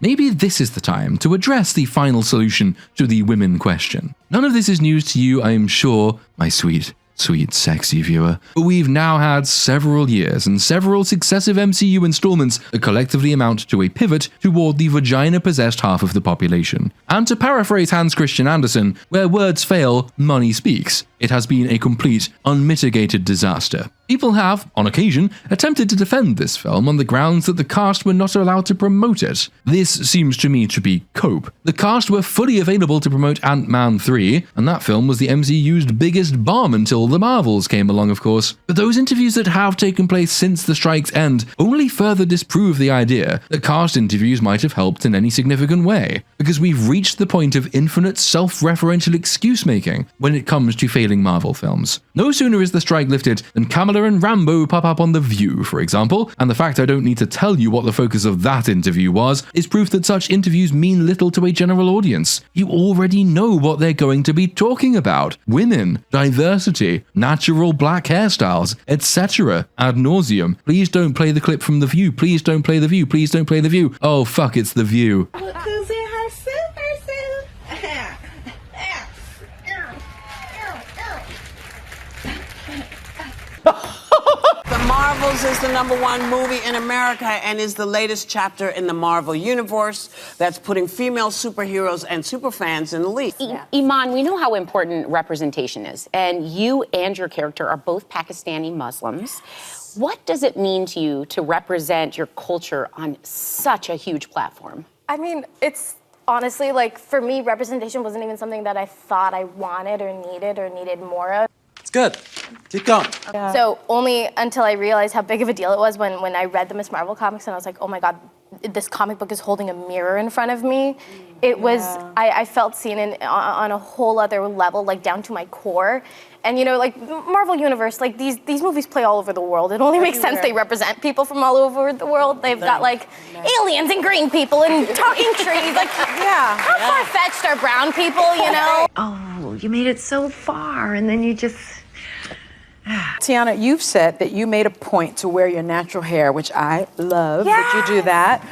maybe this is the time to address the final solution to the women question. None of this is news to you, I'm sure, my sweet, sexy viewer, but we've now had several years and several successive MCU installments that collectively amount to a pivot toward the vagina-possessed half of the population. And to paraphrase Hans Christian Andersen, where words fail, money speaks. It has been a complete, unmitigated disaster. People have, on occasion, attempted to defend this film on the grounds that the cast were not allowed to promote it. This seems to me to be cope. The cast were fully available to promote Ant-Man 3, and that film was the MCU's biggest bomb until the Marvels came along, of course. But those interviews that have taken place since the strike's end only further disprove the idea that cast interviews might have helped in any significant way, because we've reached the point of infinite self-referential excuse-making when it comes to failing Marvel films. No sooner is the strike lifted than Kamala and Rambo pop up on The View, for example, and the fact I don't need to tell you what the focus of that interview was is proof that such interviews mean little to a general audience. You already know what they're going to be talking about. Women, diversity, natural black hairstyles, etc. ad nauseum. Please don't play the clip from The View. Please don't play The View. Please don't play The View. Oh fuck, it's The View. Look who's in her super suit. The Marvels is the #1 movie in America and is the latest chapter in the Marvel universe that's putting female superheroes and superfans in the lead. Iman, we know how important representation is, and you and your character are both Pakistani Muslims. What does it mean to you to represent your culture on such a huge platform? I mean, it's honestly, like, for me, representation wasn't even something that I thought I wanted or needed more of. It's good. Keep going. So only until I realized how big of a deal it was when I read the Miss Marvel comics and I was like, oh my God, this comic book is holding a mirror in front of me. It was, I felt seen on a whole other level, like down to my core. And you know, like Marvel Universe, like these movies play all over the world. It only makes sense they represent people from all over the world. They've got like aliens and green people and talking trees. Like, how far-fetched are brown people, you know? Oh, you made it so far, and then you just... Tiana, you've said that you made a point to wear your natural hair, which I love that you do that,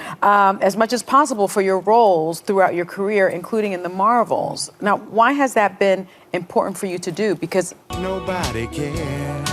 as much as possible for your roles throughout your career, including in the Marvels. Now, why has that been important for you to do? Because nobody cares.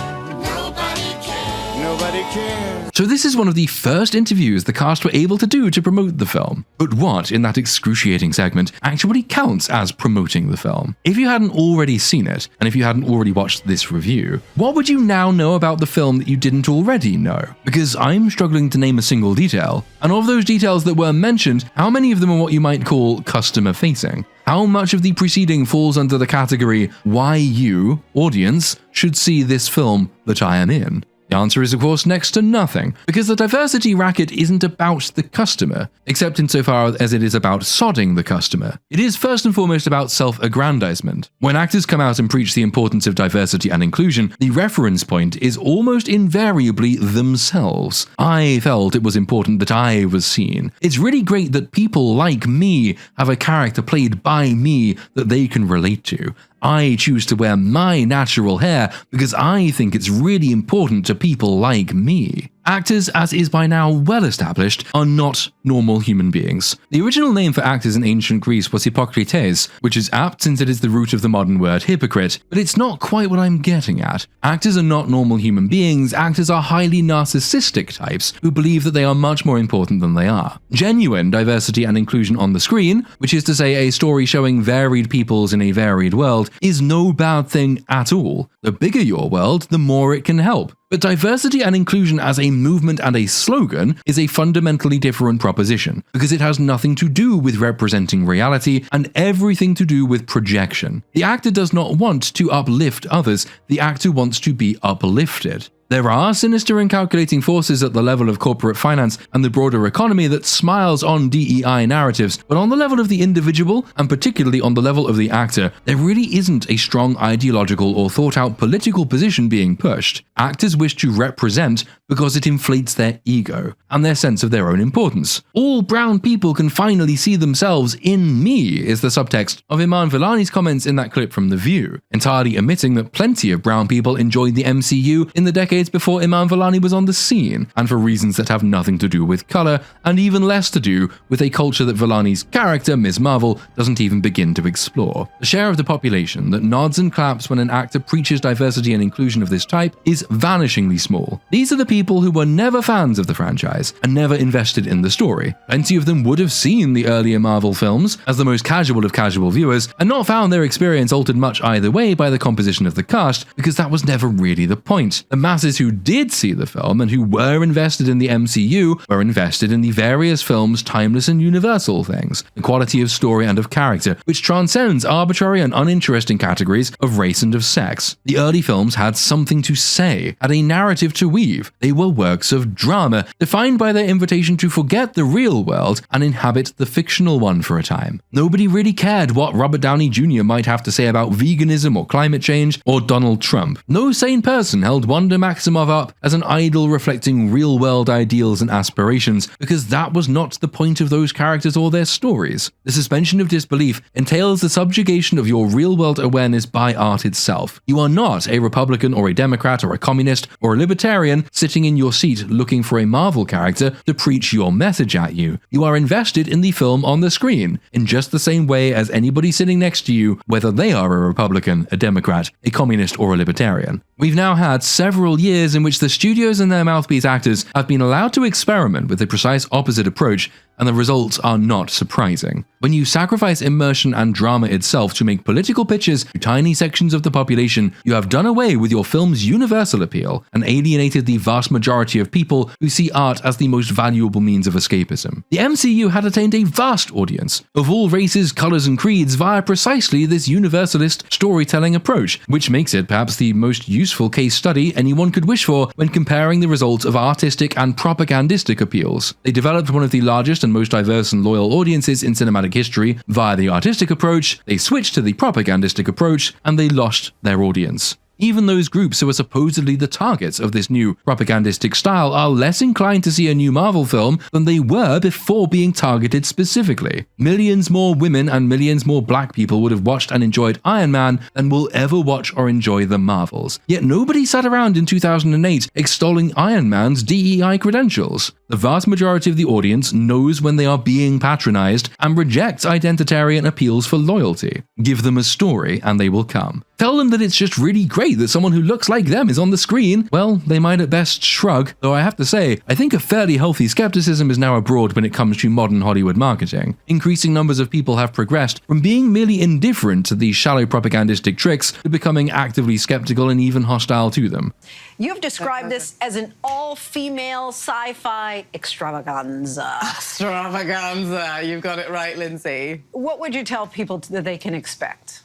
Nobody cares. So this is one of the first interviews the cast were able to do to promote the film. But what, in that excruciating segment, actually counts as promoting the film? If you hadn't already seen it, and if you hadn't already watched this review, what would you now know about the film that you didn't already know? Because I'm struggling to name a single detail, and of those details that were mentioned, how many of them are what you might call customer-facing? How much of the preceding falls under the category why you, audience, should see this film that I am in? The answer is, of course, next to nothing, because the diversity racket isn't about the customer, except insofar as it is about sodding the customer. It is first and foremost about self-aggrandizement. When actors come out and preach the importance of diversity and inclusion, the reference point is almost invariably themselves. I felt it was important that I was seen. It's really great that people like me have a character played by me that they can relate to. I choose to wear my natural hair because I think it's really important to people like me. Actors, as is by now well established, are not normal human beings. The original name for actors in ancient Greece was Hippocrates, which is apt since it is the root of the modern word hypocrite, but it's not quite what I'm getting at. Actors are not normal human beings, actors are highly narcissistic types who believe that they are much more important than they are. Genuine diversity and inclusion on the screen, which is to say a story showing varied peoples in a varied world, is no bad thing at all. The bigger your world, the more it can help. But diversity and inclusion as a movement and a slogan is a fundamentally different proposition, because it has nothing to do with representing reality and everything to do with projection. The actor does not want to uplift others, the actor wants to be uplifted. There are sinister and calculating forces at the level of corporate finance and the broader economy that smiles on DEI narratives, but on the level of the individual, and particularly on the level of the actor, there really isn't a strong ideological or thought-out political position being pushed. Actors wish to represent because it inflates their ego and their sense of their own importance. All brown people can finally see themselves in me is the subtext of Iman Vellani's comments in that clip from The View, entirely omitting that plenty of brown people enjoyed the MCU in the decades before Iman Vellani was on the scene, and for reasons that have nothing to do with color and even less to do with a culture that Vellani's character, Ms. Marvel, doesn't even begin to explore. The share of the population that nods and claps when an actor preaches diversity and inclusion of this type is vanishingly small. These are the people who were never fans of the franchise and never invested in the story. Plenty of them would have seen the earlier Marvel films as the most casual of casual viewers and not found their experience altered much either way by the composition of the cast, because that was never really the point. The masses who did see the film and who were invested in the MCU were invested in the various films' timeless and universal things, the quality of story and of character, which transcends arbitrary and uninteresting categories of race and of sex. The early films had something to say, had a narrative to weave. They were works of drama, defined by their invitation to forget the real world and inhabit the fictional one for a time. Nobody really cared what Robert Downey Jr. might have to say about veganism or climate change or Donald Trump. No sane person held Wanda Maximoff up as an idol reflecting real-world ideals and aspirations, because that was not the point of those characters or their stories. The suspension of disbelief entails the subjugation of your real-world awareness by art itself. You are not a Republican or a Democrat or a communist or a libertarian sitting in your seat looking for a Marvel character to preach your message at you. You are invested in the film on the screen, in just the same way as anybody sitting next to you, whether they are a Republican, a Democrat, a communist, or a libertarian. We've now had several years in which the studios and their mouthpiece actors have been allowed to experiment with the precise opposite approach, and the results are not surprising. When you sacrifice immersion and drama itself to make political pitches to tiny sections of the population, you have done away with your film's universal appeal and alienated the vast majority of people who see art as the most valuable means of escapism. The MCU had attained a vast audience of all races, colors, and creeds via precisely this universalist storytelling approach, which makes it perhaps the most useful case study anyone could wish for when comparing the results of artistic and propagandistic appeals. They developed one of the largest and most diverse and loyal audiences in cinematic history via the artistic approach, they switched to the propagandistic approach, and they lost their audience. Even those groups who are supposedly the targets of this new propagandistic style are less inclined to see a new Marvel film than they were before being targeted specifically. Millions more women and millions more black people would have watched and enjoyed Iron Man than will ever watch or enjoy the Marvels. Yet nobody sat around in 2008 extolling Iron Man's DEI credentials. The vast majority of the audience knows when they are being patronized and rejects identitarian appeals for loyalty. Give them a story and they will come. Tell them that it's just really great that someone who looks like them is on the screen. Well, they might at best shrug, though I have to say, I think a fairly healthy skepticism is now abroad when it comes to modern Hollywood marketing. Increasing numbers of people have progressed from being merely indifferent to these shallow propagandistic tricks to becoming actively skeptical and even hostile to them. You've described this as an all-female sci-fi extravaganza. Extravaganza. You've got it right, Lindsay. What would you tell people that they can expect?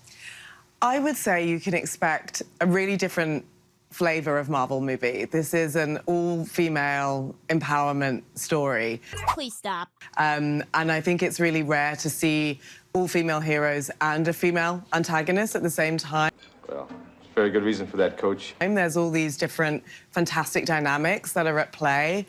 I would say you can expect a really different flavor of Marvel movie. This is an all-female empowerment story. Please stop. And I think it's really rare to see all-female heroes and a female antagonist at the same time. Well, very good reason for that, Coach. There's all these different fantastic dynamics that are at play,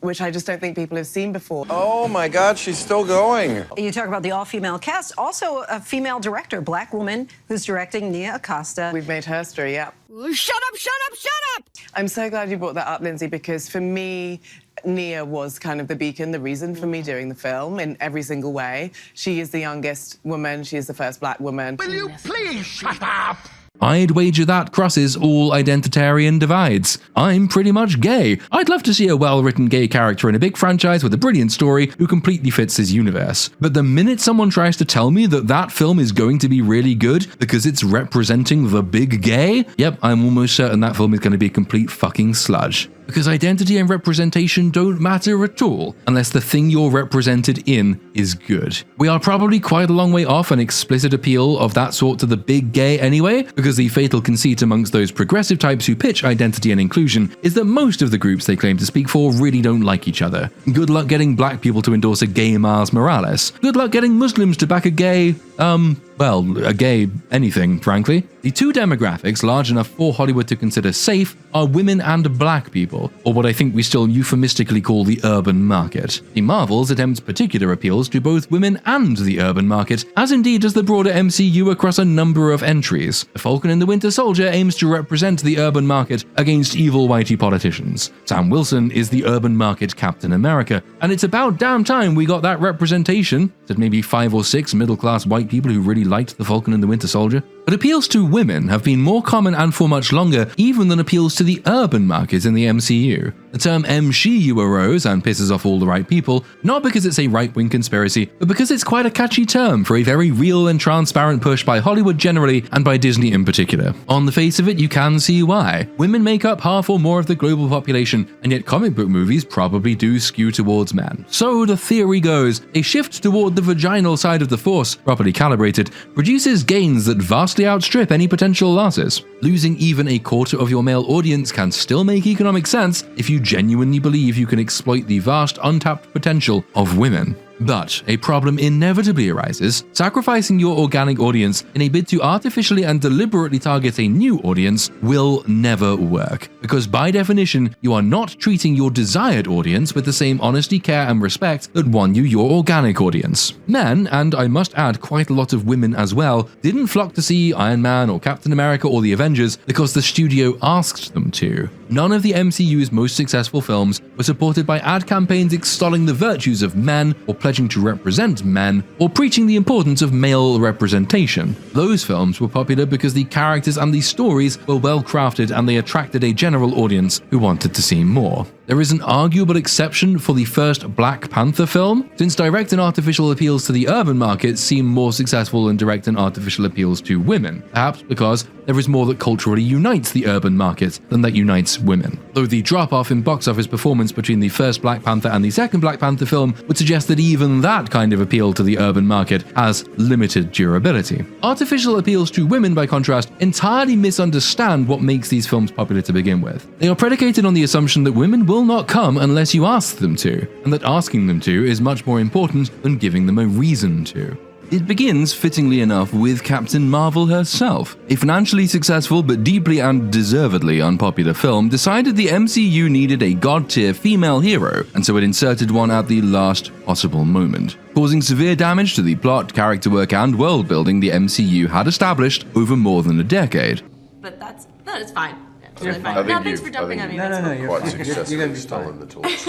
which I just don't think people have seen before. Oh my God, she's still going. You talk about the all-female cast, also a female director, black woman, who's directing, Nia Acosta. We've made history, yeah. Shut up, shut up, shut up! I'm so glad you brought that up, Lindsay, because for me, Nia was kind of the beacon, the reason for me doing the film in every single way. She is the youngest woman. She is the first black woman. Will you please shut up? I'd wager that crosses all identitarian divides. I'm pretty much gay. I'd love to see a well-written gay character in a big franchise with a brilliant story who completely fits his universe. But the minute someone tries to tell me that that film is going to be really good because it's representing the big gay, yep, I'm almost certain that film is going to be a complete fucking sludge. Because identity and representation don't matter at all unless the thing you're represented in is good. We are probably quite a long way off an explicit appeal of that sort to the big gay anyway, because the fatal conceit amongst those progressive types who pitch identity and inclusion is that most of the groups they claim to speak for really don't like each other. Good luck getting black people to endorse a gay Miles Morales. Good luck getting Muslims to back a gay, well, a gay anything, frankly. The two demographics large enough for Hollywood to consider safe are women and black people, or what I think we still euphemistically call the urban market. The Marvels attempts particular appeals to both women and the urban market, as indeed does the broader MCU across a number of entries. The Falcon and the Winter Soldier aims to represent the urban market against evil whitey politicians. Sam Wilson is the urban market Captain America, and it's about damn time we got that representation, said maybe 5 or 6 middle-class white people who really liked the Falcon and the Winter Soldier. But appeals to women have been more common and for much longer even than appeals to the urban market in the MCU. The term MCU arose and pisses off all the right people, not because it's a right-wing conspiracy, but because it's quite a catchy term for a very real and transparent push by Hollywood generally and by Disney in particular. On the face of it, you can see why. Women make up half or more of the global population, and yet comic book movies probably do skew towards men. So the theory goes, a shift toward the vaginal side of the force, properly calibrated, produces gains that vastly outstrip any potential losses. Losing even a quarter of your male audience can still make economic sense if you genuinely believe you can exploit the vast untapped potential of women. But a problem inevitably arises. Sacrificing your organic audience in a bid to artificially and deliberately target a new audience will never work, because by definition, you are not treating your desired audience with the same honesty, care, and respect that won you your organic audience. Men, and I must add quite a lot of women as well, didn't flock to see Iron Man or Captain America or the Avengers because the studio asked them to. None of the MCU's most successful films were supported by ad campaigns extolling the virtues of men or pledging to represent men, or preaching the importance of male representation. Those films were popular because the characters and the stories were well crafted and they attracted a general audience who wanted to see more. There is an arguable exception for the first Black Panther film, since direct and artificial appeals to the urban market seem more successful than direct and artificial appeals to women, perhaps because there is more that culturally unites the urban market than that unites women. Though the drop-off in box office performance between the first Black Panther and the second Black Panther film would suggest that even that kind of appeal to the urban market has limited durability. Artificial appeals to women, by contrast, entirely misunderstand what makes these films popular to begin with. They are predicated on the assumption that women will not come unless you ask them to, and that asking them to is much more important than giving them a reason to. It begins, fittingly enough, with Captain Marvel herself. A financially successful but deeply and deservedly unpopular film decided the MCU needed a god-tier female hero, and so it inserted one at the last possible moment, causing severe damage to the plot, character work, and world building the MCU had established over more than a decade. But that is fine. You're Fine. fine. No, thanks for jumping on me. You're quite successfully stolen the torch.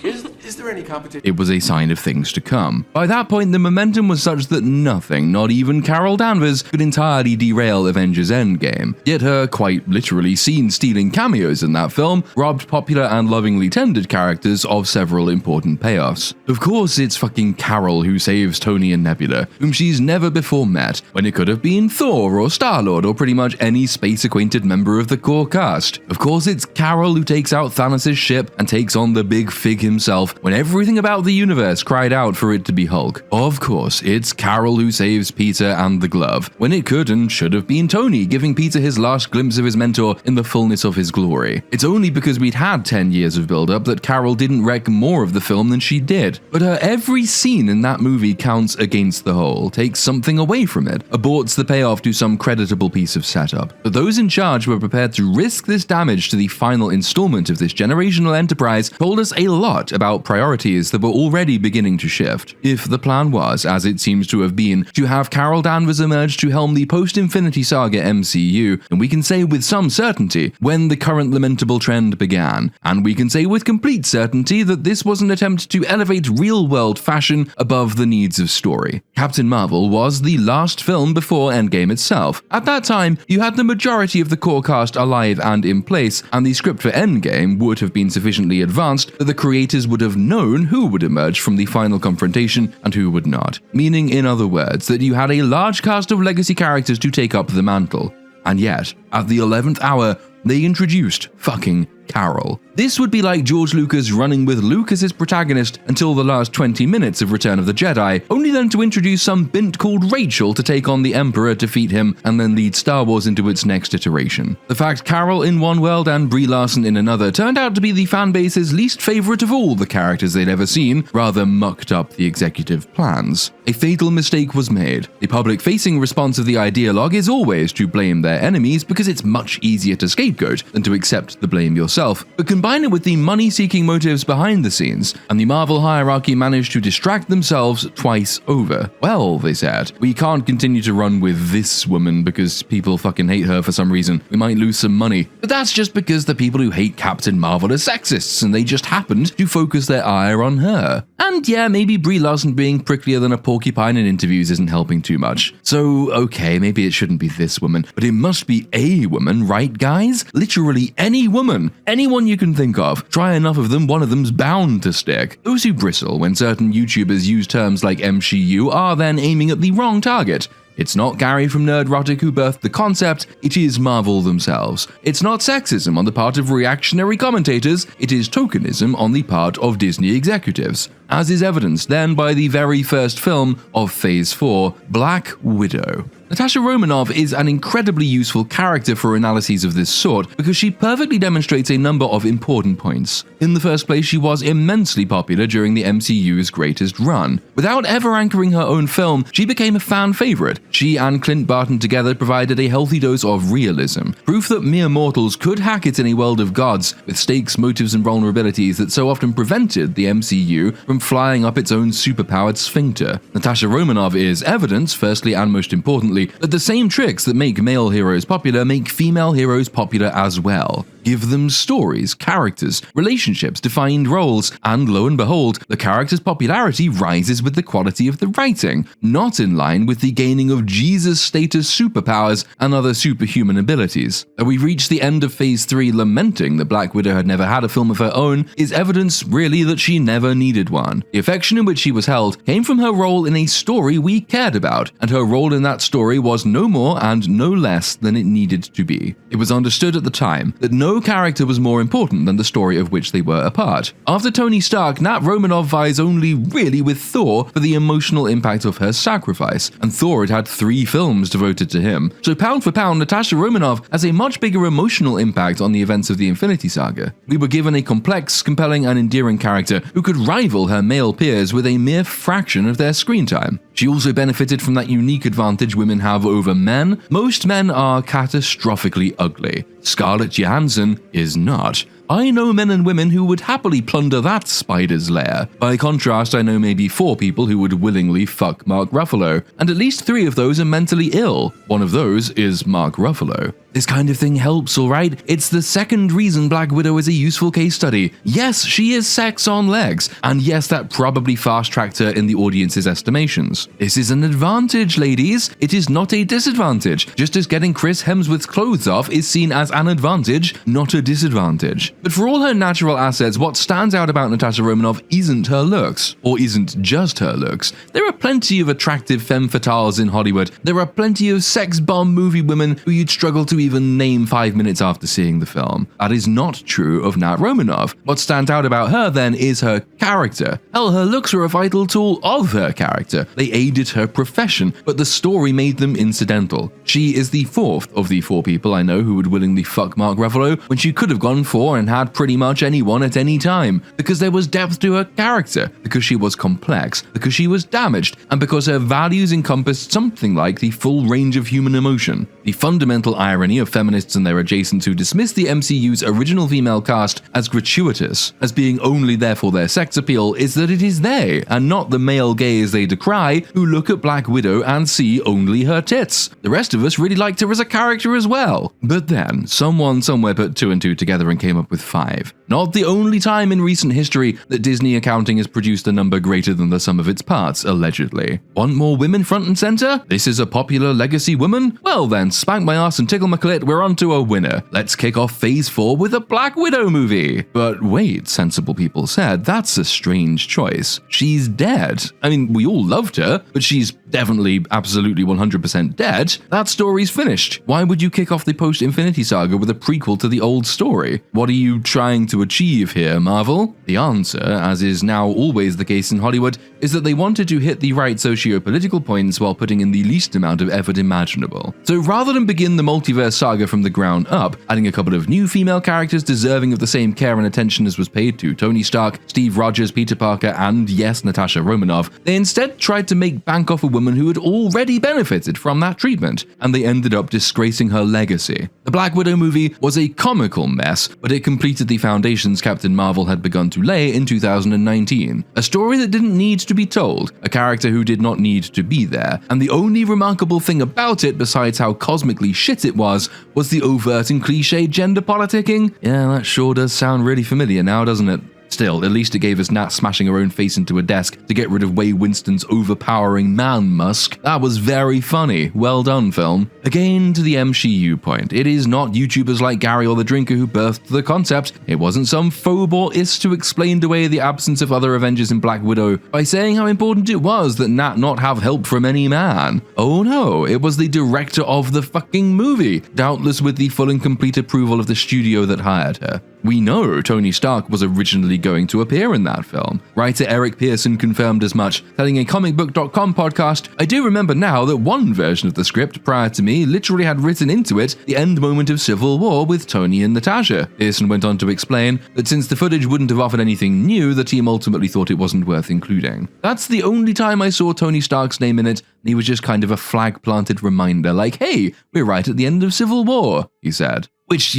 Is there any competition? It was a sign of things to come. By that point, the momentum was such that nothing, not even Carol Danvers, could entirely derail Avengers Endgame. Yet her quite literally scene-stealing cameos in that film robbed popular and lovingly tended characters of several important payoffs. Of course, it's fucking Carol who saves Tony and Nebula, whom she's never before met, when it could have been Thor or Star-Lord or pretty much any space-acquainted member of the core cast. Of course, it's Carol who takes out Thanos' ship and takes on the big fig himself when everything about the universe cried out for it to be Hulk. Of course, it's Carol who saves Peter and the glove, when it could and should have been Tony giving Peter his last glimpse of his mentor in the fullness of his glory. It's only because we'd had 10 years of build-up that Carol didn't wreck more of the film than she did. But her every scene in that movie counts against the whole, takes something away from it, aborts the payoff to some creditable piece of setup. But those in charge were prepared to risk this damage to the final installment of this generational enterprise told us a lot about priorities that were already beginning to shift. If the plan was, as it seems to have been, to have Carol Danvers emerge to helm the post-Infinity Saga MCU, then we can say with some certainty when the current lamentable trend began, and we can say with complete certainty that this was an attempt to elevate real-world fashion above the needs of story. Captain Marvel was the last film before Endgame itself. At that time, you had the majority of the core cast alive and in place, and the script for Endgame would have been sufficiently advanced that the creators would have known who would emerge from the final confrontation and who would not. Meaning, in other words, that you had a large cast of legacy characters to take up the mantle. And yet, at the 11th hour, they introduced fucking Carol. This would be like George Lucas running with Luke as his protagonist until the last 20 minutes of Return of the Jedi, only then to introduce some bint called Rachel to take on the Emperor, defeat him, and then lead Star Wars into its next iteration. The fact Carol in one world and Brie Larson in another turned out to be the fanbase's least favorite of all the characters they'd ever seen rather mucked up the executive plans. A fatal mistake was made. The public-facing response of the ideologue is always to blame their enemies because it's much easier to scapegoat than to accept the blame yourself, but combine it with the money-seeking motives behind the scenes, and the Marvel hierarchy managed to distract themselves twice over. Well, they said, we can't continue to run with this woman because people fucking hate her for some reason. We might lose some money. But that's just because the people who hate Captain Marvel are sexists, and they just happened to focus their ire on her. And yeah, maybe Brie Larson being pricklier than a porcupine in interviews isn't helping too much. So, okay, maybe it shouldn't be this woman, but it must be a woman, right guys? Literally any woman. Anyone you can think of. Try enough of them, one of them's bound to stick. Those who bristle when certain YouTubers use terms like MCU are then aiming at the wrong target. It's not Gary from Nerdrotic who birthed the concept, it is Marvel themselves. It's not sexism on the part of reactionary commentators, it is tokenism on the part of Disney executives. As is evidenced then by the very first film of Phase 4, Black Widow. Natasha Romanoff is an incredibly useful character for analyses of this sort because she perfectly demonstrates a number of important points. In the first place, she was immensely popular during the MCU's greatest run. Without ever anchoring her own film, she became a fan favorite. She and Clint Barton together provided a healthy dose of realism, proof that mere mortals could hack it in a world of gods with stakes, motives, and vulnerabilities that so often prevented the MCU from flying up its own superpowered sphincter. Natasha Romanoff is evidence, firstly and most importantly, that the same tricks that make male heroes popular make female heroes popular as well. Give them stories, characters, relationships, defined roles, and lo and behold, the character's popularity rises with the quality of the writing, not in line with the gaining of Jesus status superpowers and other superhuman abilities. That we reached the end of Phase 3 lamenting that Black Widow had never had a film of her own is evidence really that she never needed one. The affection in which she was held came from her role in a story we cared about, and her role in that story was no more and no less than it needed to be. It was understood at the time that no character was more important than the story of which they were a part. After Tony Stark, Nat Romanoff vies only really with Thor for the emotional impact of her sacrifice, and Thor had 3 films devoted to him. So pound for pound, Natasha Romanoff has a much bigger emotional impact on the events of the Infinity Saga. We were given a complex, compelling, and endearing character who could rival her male peers with a mere fraction of their screen time. She also benefited from that unique advantage women have over men. Most men are catastrophically ugly. Scarlett Johansson is not. I know men and women who would happily plunder that spider's lair. By contrast, I know maybe 4 people who would willingly fuck Mark Ruffalo, and at least 3 of those are mentally ill. One of those is Mark Ruffalo. This kind of thing helps, alright? It's the second reason Black Widow is a useful case study. Yes, she is sex on legs, and yes, that probably fast-tracked her in the audience's estimations. This is an advantage, ladies. It is not a disadvantage, just as getting Chris Hemsworth's clothes off is seen as an advantage, not a disadvantage. But for all her natural assets, what stands out about Natasha Romanoff isn't her looks, or isn't just her looks. There are plenty of attractive femme fatales in Hollywood. There are plenty of sex bomb movie women who you'd struggle to even name 5 minutes after seeing the film. That is not true of Nat Romanoff. What stands out about her then is her character. Hell, her looks are a vital tool of her character. They aided her profession, but the story made them incidental. She is the 4th of the 4 people I know who would willingly fuck Mark Ruffalo when she could have gone for and had pretty much anyone at any time, because there was depth to her character, because she was complex, because she was damaged, and because her values encompassed something like the full range of human emotion. The fundamental irony of feminists and their adjacents who dismiss the MCU's original female cast as gratuitous, as being only there for their sex appeal, is that it is they, and not the male gays they decry, who look at Black Widow and see only her tits. The rest of us really liked her as a character as well. But then, someone somewhere put 2 and 2 together and came up with 5. Not the only time in recent history that Disney accounting has produced a number greater than the sum of its parts, allegedly. Want more women front and center? This is a popular legacy woman? Well then, spank my ass and tickle my clit, we're onto a winner. Let's kick off Phase 4 with a Black Widow movie. But wait, sensible people said, that's a strange choice. She's dead. I mean, we all loved her, but she's definitely, absolutely 100% dead. That story's finished. Why would you kick off the post-Infinity Saga with a prequel to the old story? What are you you trying to achieve here, Marvel? The answer, as is now always the case in Hollywood, is that they wanted to hit the right socio-political points while putting in the least amount of effort imaginable. So rather than begin the multiverse saga from the ground up, adding a couple of new female characters deserving of the same care and attention as was paid to Tony Stark, Steve Rogers, Peter Parker, and yes, Natasha Romanoff, they instead tried to make bank off a woman who had already benefited from that treatment, and they ended up disgracing her legacy. The Black Widow movie was a comical mess, but it completed the foundations Captain Marvel had begun to lay in 2019. A story that didn't need to be told, a character who did not need to be there, and the only remarkable thing about it, besides how cosmically shit it was the overt and cliched gender politicking. Yeah, that sure does sound really familiar now, doesn't it? Still, at least it gave us Nat smashing her own face into a desk to get rid of Way Winston's overpowering man-musk. That was very funny. Well done, film. Again, to the MCU point, it is not YouTubers like Gary or The Drinker who birthed the concept. It wasn't some phobos who explained away the absence of other Avengers in Black Widow by saying how important it was that Nat not have help from any man. Oh no, it was the director of the fucking movie, doubtless with the full and complete approval of the studio that hired her. We know Tony Stark was originally going to appear in that film. Writer Eric Pearson confirmed as much, telling a comicbook.com podcast, "I do remember now that one version of the script prior to me literally had written into it the end moment of Civil War with Tony and Natasha." Pearson went on to explain that since the footage wouldn't have offered anything new, the team ultimately thought it wasn't worth including. "That's the only time I saw Tony Stark's name in it, and he was just kind of a flag-planted reminder like, hey, we're right at the end of Civil War," he said. Which,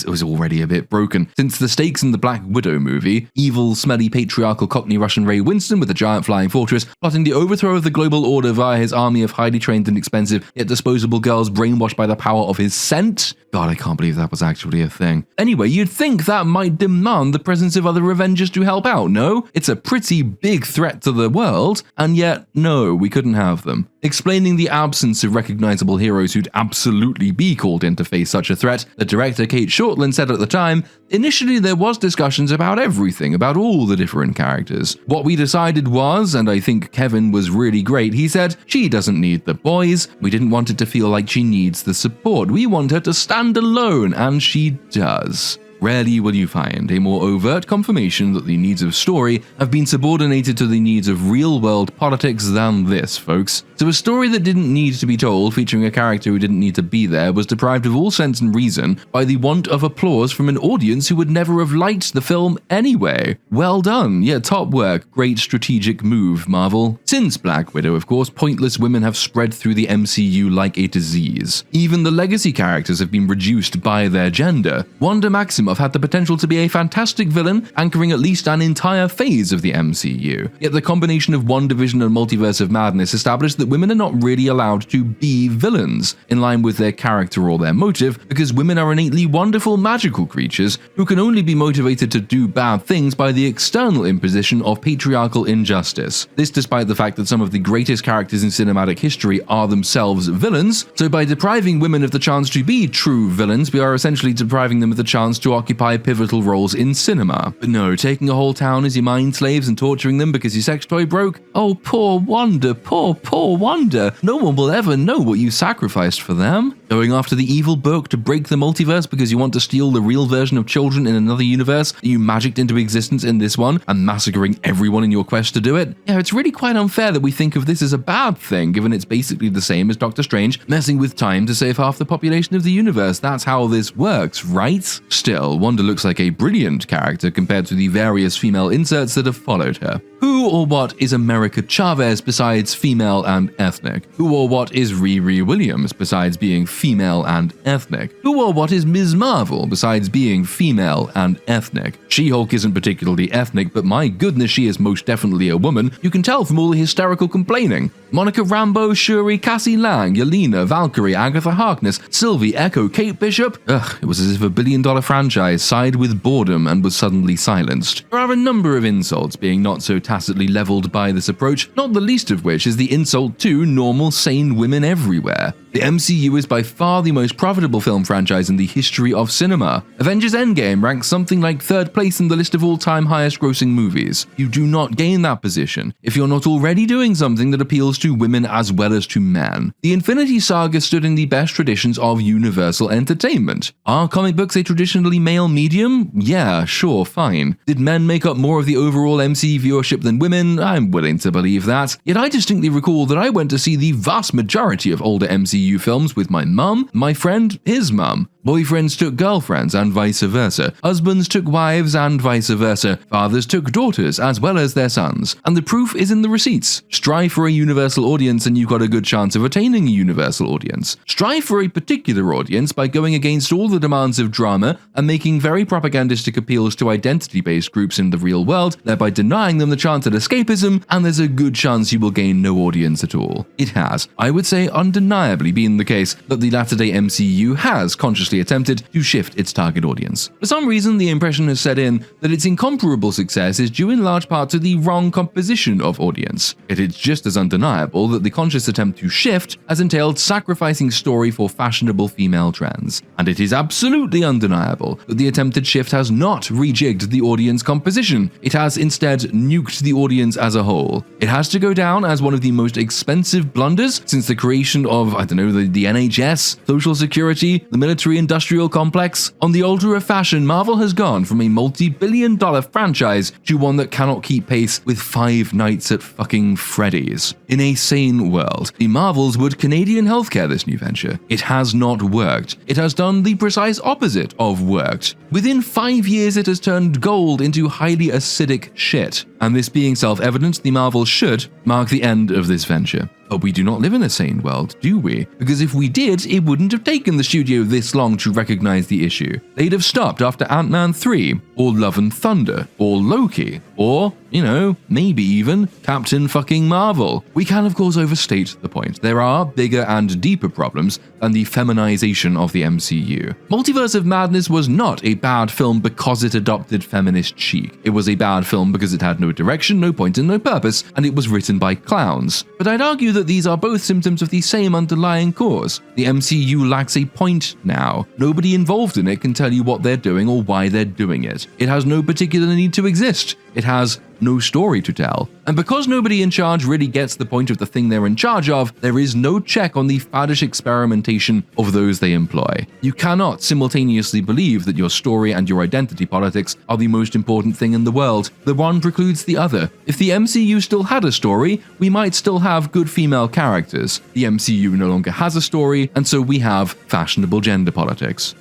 was already a bit broken, since the stakes in the Black Widow movie, evil, smelly, patriarchal Cockney Russian Ray Winston with a giant flying fortress, plotting the overthrow of the global order via his army of highly trained and expensive, yet disposable girls brainwashed by the power of his scent? God, I can't believe that was actually a thing. Anyway, you'd think that might demand the presence of other Avengers to help out, no? It's a pretty big threat to the world, and yet, no, we couldn't have them. Explaining the absence of recognizable heroes who'd absolutely be called in to face such a threat, the director Kate Shortland said at the time, "Initially there was discussions about everything, about all the different characters. What we decided was, and I think Kevin was really great, he said, she doesn't need the boys. We didn't want it to feel like she needs the support. We want her to stand alone, and she does." Rarely will you find a more overt confirmation that the needs of story have been subordinated to the needs of real-world politics than this, folks. So a story that didn't need to be told, featuring a character who didn't need to be there, was deprived of all sense and reason by the want of applause from an audience who would never have liked the film anyway. Well done, yeah, top work, great strategic move, Marvel. Since Black Widow, of course, pointless women have spread through the MCU like a disease. Even the legacy characters have been reduced by their gender. Wanda Maximoff had the potential to be a fantastic villain, anchoring at least an entire phase of the MCU. Yet the combination of WandaVision and Multiverse of Madness established that women are not really allowed to be villains, in line with their character or their motive, because women are innately wonderful magical creatures who can only be motivated to do bad things by the external imposition of patriarchal injustice. This despite the fact that some of the greatest characters in cinematic history are themselves villains, so by depriving women of the chance to be true villains, we are essentially depriving them of the chance to occupy pivotal roles in cinema. But no, taking a whole town as your mind slaves and torturing them because your sex toy broke? Oh, poor Wanda, poor Wanda. No one will ever know what you sacrificed for them. Going after the evil book to break the multiverse because you want to steal the real version of children in another universe that you magicked into existence in this one, and massacring everyone in your quest to do it? Yeah, it's really quite unfair that we think of this as a bad thing, given it's basically the same as Doctor Strange messing with time to save half the population of the universe. That's how this works, right? Still, Wanda looks like a brilliant character compared to the various female inserts that have followed her. Who or what is America Chavez besides female and ethnic? Who or what is Riri Williams besides being female and ethnic? Who or what is Ms. Marvel besides being female and ethnic? She-Hulk isn't particularly ethnic, but my goodness, she is most definitely a woman. You can tell from all the hysterical complaining. Monica Rambeau, Shuri, Cassie Lang, Yelena, Valkyrie, Agatha Harkness, Sylvie, Echo, Kate Bishop. Ugh, it was as if a billion-dollar franchise sighed with boredom and was suddenly silenced. There are a number of insults being not so tacitly leveled by this approach, not the least of which is the insult to normal, sane women everywhere. The MCU is by far the most profitable film franchise in the history of cinema. Avengers Endgame ranks something like 3rd place in the list of all-time highest-grossing movies. You do not gain that position if you're not already doing something that appeals to women as well as to men. The Infinity Saga stood in the best traditions of universal entertainment. Are comic books a traditionally male medium? Yeah, sure, fine. Did men make up more of the overall MCU viewership than women? I'm willing to believe that. Yet I distinctly recall that I went to see the vast majority of older MCU films with my mum, my friend, his mum. Boyfriends took girlfriends and vice versa. Husbands took wives and vice versa. Fathers took daughters as well as their sons. And the proof is in the receipts. Strive for a universal audience and you've got a good chance of attaining a universal audience. Strive for a particular audience by going against all the demands of drama and making very propagandistic appeals to identity-based groups in the real world, thereby denying them the chance at escapism, and there's a good chance you will gain no audience at all. It has, I would say, undeniably been the case that the latter-day MCU has consciously attempted to shift its target audience. For some reason, the impression has set in that its incomparable success is due in large part to the wrong composition of audience. Yet it's just as undeniable that the conscious attempt to shift has entailed sacrificing story for fashionable female trends. And it is absolutely undeniable that the attempted shift has not rejigged the audience composition. It has instead nuked the audience as a whole. It has to go down as one of the most expensive blunders since the creation of, the NHS, Social Security, the military-industrial complex. On the altar of fashion, Marvel has gone from a multi-billion-dollar franchise to one that cannot keep pace with Five Nights at fucking Freddy's. In a sane world, the Marvels would Canadian healthcare this new venture. It has not worked. It has done the precise opposite of worked. Within 5 years, it has turned gold into highly acidic shit. And this being self-evident, the Marvels should mark the end of this venture. But we do not live in a sane world, do we? Because if we did, it wouldn't have taken the studio this long to recognize the issue. They'd have stopped after Ant-Man 3, or Love and Thunder, or Loki, or, maybe even Captain fucking Marvel. We can of course overstate the point. There are bigger and deeper problems than the feminization of the MCU. Multiverse of Madness was not a bad film because it adopted feminist chic. It was a bad film because it had no direction, no point and no purpose, and it was written by clowns. But I'd argue that these are both symptoms of the same underlying cause. The MCU lacks a point now. Nobody involved in it can tell you what they're doing or why they're doing it. It has no particular need to exist. It has no story to tell. And because nobody in charge really gets the point of the thing they're in charge of, there is no check on the faddish experimentation of those they employ. You cannot simultaneously believe that your story and your identity politics are the most important thing in the world. The one precludes the other. If the MCU still had a story, we might still have good female characters. The MCU no longer has a story, and so we have fashionable gender politics.